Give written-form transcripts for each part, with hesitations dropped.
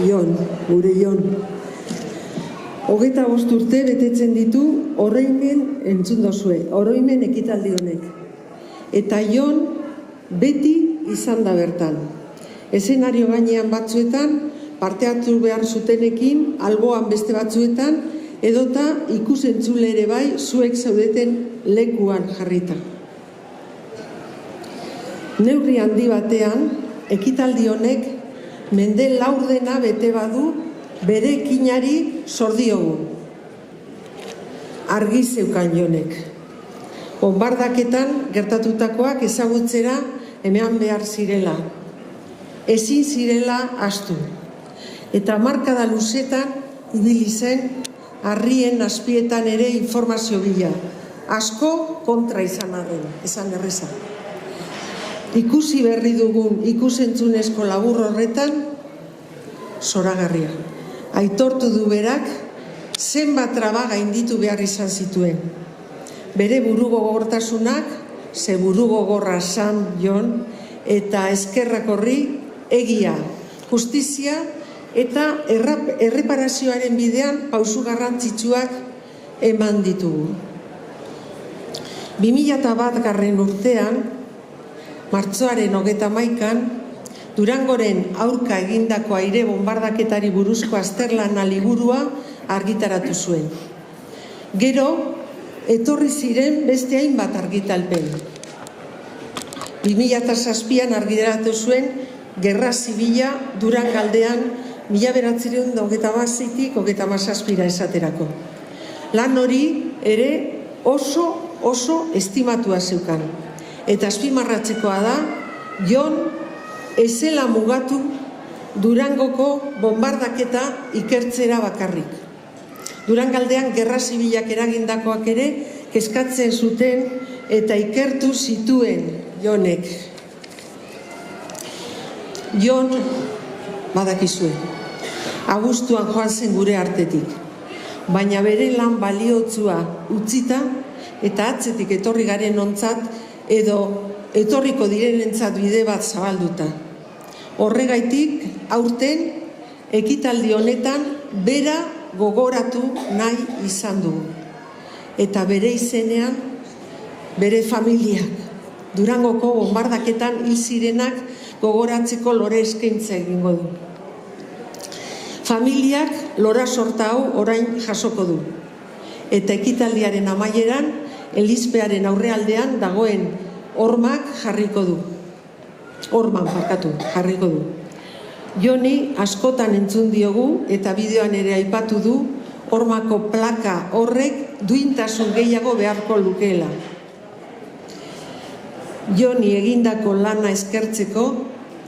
Jon, gure Jon. 25 urte betetzen ditu oroimen entzun dozue, oroimen ekitaldi honek. Eta Jon beti izan da bertan. Eszenario gainean batzuetan, parte hartu behar zutenekin, alboan beste batzuetan, edota ikusentzule ere bai zuek zaudeten lekuan jarrita. Neurri handi batean, ekitaldi honek mende laurdena bete badu bere ekinari zor diogu. Argi zeukan Jonek. Bonbardaketan gertatutakoak ezagutzera eman behar zirela. Ezin zirela ahaztu. Eta hamarkada luzetan ibili zen harrien azpietan ere informazio bila. Asko kontra izan arren, esan erreza. Ikusi berri dugun ikusentzunezko labur horretan, zoragarria. Aitortu du berak, zenbat traba gainditu behar izan zituen. Bere burugogortasunak, ze burugogorra zan Jon, eta eskerrak horri egia, justizia eta erreparazioaren bidean pausu garrantzitsuak eman ditugu. 2001 urtean, martxoaren 31an, Durangoren aurka egindako aire bombardaketari buruzko azterlana liburua argitaratu zuen. Gero, etorri ziren beste hainbat argitalpen. 2007an argitaratu zuen Gerra Zibila Durangaldean 1926tik 1927 esaterako. Lan hori ere oso estimatua zeukan. Eta azpimarratzekoa da, Jon ezela mugatu Durangoko bombardaketa ikertzera bakarrik. Durangaldean Gerra Zibilak eragindakoak ere kezkatzen zuten eta ikertu zituen Jonek. Jon, badakizue, abuztuan joan zen gure artetik, baina bere lan baliotsua utzita eta atzetik etorri garen ontzat edo etorriko direnentzat bide bat zabalduta. Horregaitik, aurten, ekitaldi honetan, bera gogoratu nahi izan dugu. Eta bere izenean, bere familiak, Durangoko bombardaketan hil zirenak gogoratzeko lore eskaintza egingo du. Familiak lora sorta hau orain jasoko du. Eta ekitaldiaren amaieran, elizpearen aurrealdean dagoen hormak jarriko du. Jarriko du. Joni askotan entzun diogu eta bideoan ere aipatu du hormako plaka horrek duintasun gehiago beharko lukeela. Joni egindako lana eskertzeko,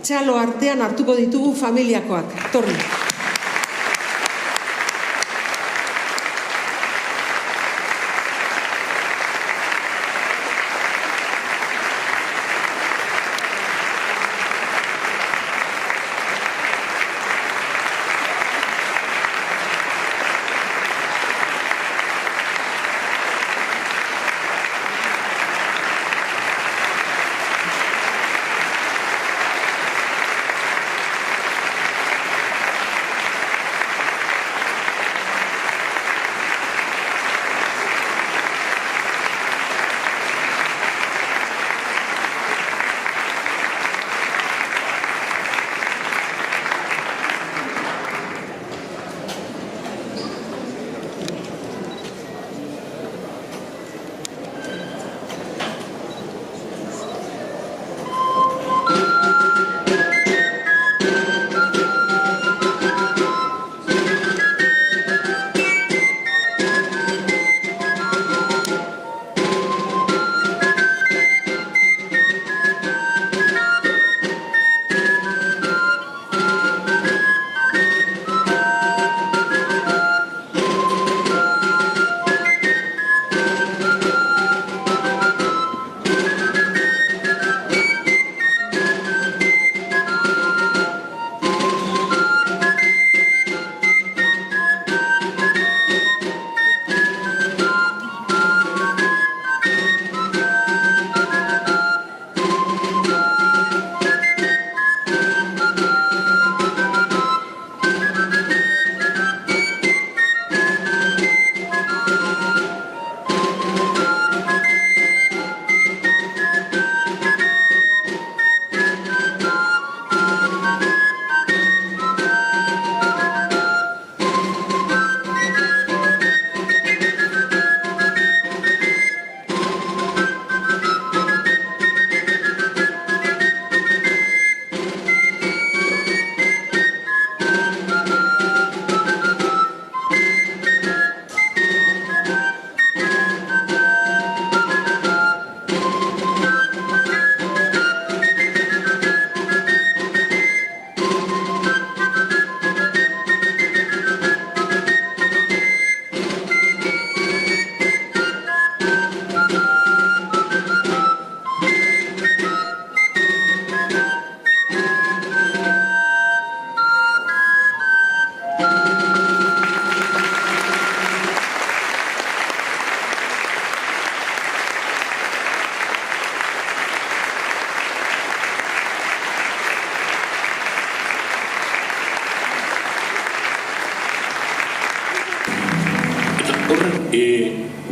txalo artean hartuko ditugu familiakoak. Torri.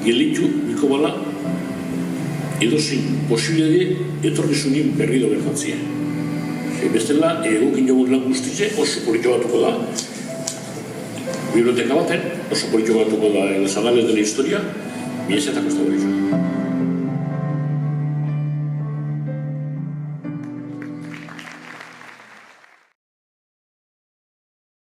gelitu niko bala edozin posibilide etorkizunin berri do gertatzea. Bestela, egokin jogun lan guztize oso polito batuko da. Biblioteka baten oso polito batuko da las anales de la historia, mi ez eta kosta